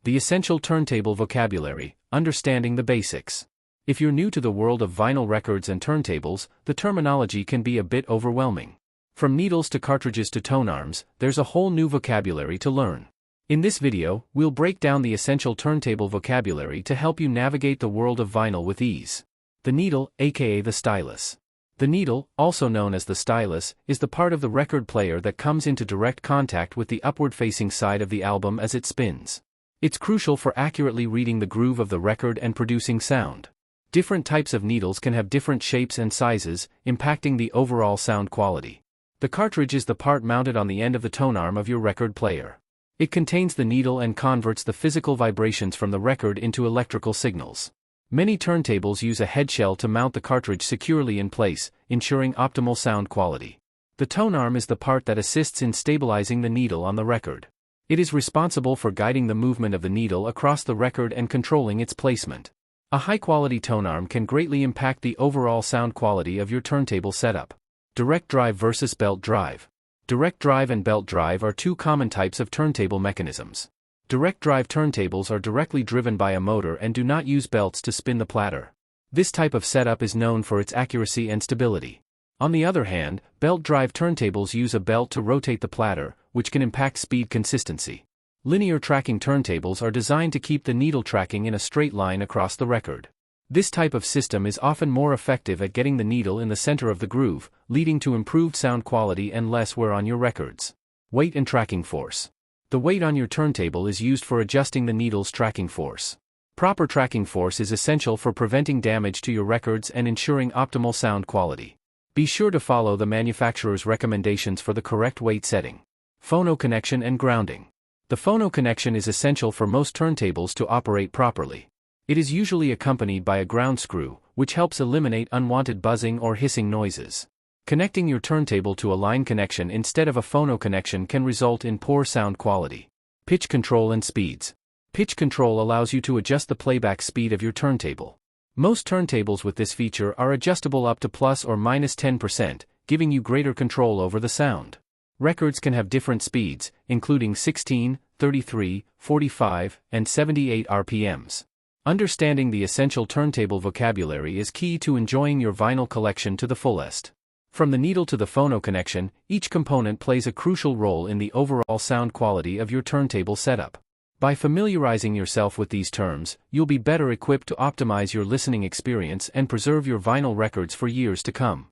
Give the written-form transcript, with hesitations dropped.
The essential turntable vocabulary, understanding the basics. If you're new to the world of vinyl records and turntables, the terminology can be a bit overwhelming. From needles to cartridges to tone arms, there's a whole new vocabulary to learn. In this video, we'll break down the essential turntable vocabulary to help you navigate the world of vinyl with ease. The needle, aka the stylus. The needle, also known as the stylus, is the part of the record player that comes into direct contact with the upward-facing side of the album as it spins. It's crucial for accurately reading the groove of the record and producing sound. Different types of needles can have different shapes and sizes, impacting the overall sound quality. The cartridge is the part mounted on the end of the tone arm of your record player. It contains the needle and converts the physical vibrations from the record into electrical signals. Many turntables use a headshell to mount the cartridge securely in place, ensuring optimal sound quality. The tone arm is the part that assists in stabilizing the needle on the record. It is responsible for guiding the movement of the needle across the record and controlling its placement. A high-quality tone arm can greatly impact the overall sound quality of your turntable setup. Direct drive versus belt drive. Direct drive and belt drive are two common types of turntable mechanisms. Direct drive turntables are directly driven by a motor and do not use belts to spin the platter. This type of setup is known for its accuracy and stability. On the other hand, belt drive turntables use a belt to rotate the platter, which can impact speed consistency. Linear tracking turntables are designed to keep the needle tracking in a straight line across the record. This type of system is often more effective at getting the needle in the center of the groove, leading to improved sound quality and less wear on your records. Weight and tracking force. The weight on your turntable is used for adjusting the needle's tracking force. Proper tracking force is essential for preventing damage to your records and ensuring optimal sound quality. Be sure to follow the manufacturer's recommendations for the correct weight setting. Phono connection and grounding. The phono connection is essential for most turntables to operate properly. It is usually accompanied by a ground screw, which helps eliminate unwanted buzzing or hissing noises. Connecting your turntable to a line connection instead of a phono connection can result in poor sound quality. Pitch control and speeds. Pitch control allows you to adjust the playback speed of your turntable. Most turntables with this feature are adjustable up to plus or minus 10%, giving you greater control over the sound. Records can have different speeds, including 16, 33, 45, and 78 RPMs. Understanding the essential turntable vocabulary is key to enjoying your vinyl collection to the fullest. From the needle to the phono connection, each component plays a crucial role in the overall sound quality of your turntable setup. By familiarizing yourself with these terms, you'll be better equipped to optimize your listening experience and preserve your vinyl records for years to come.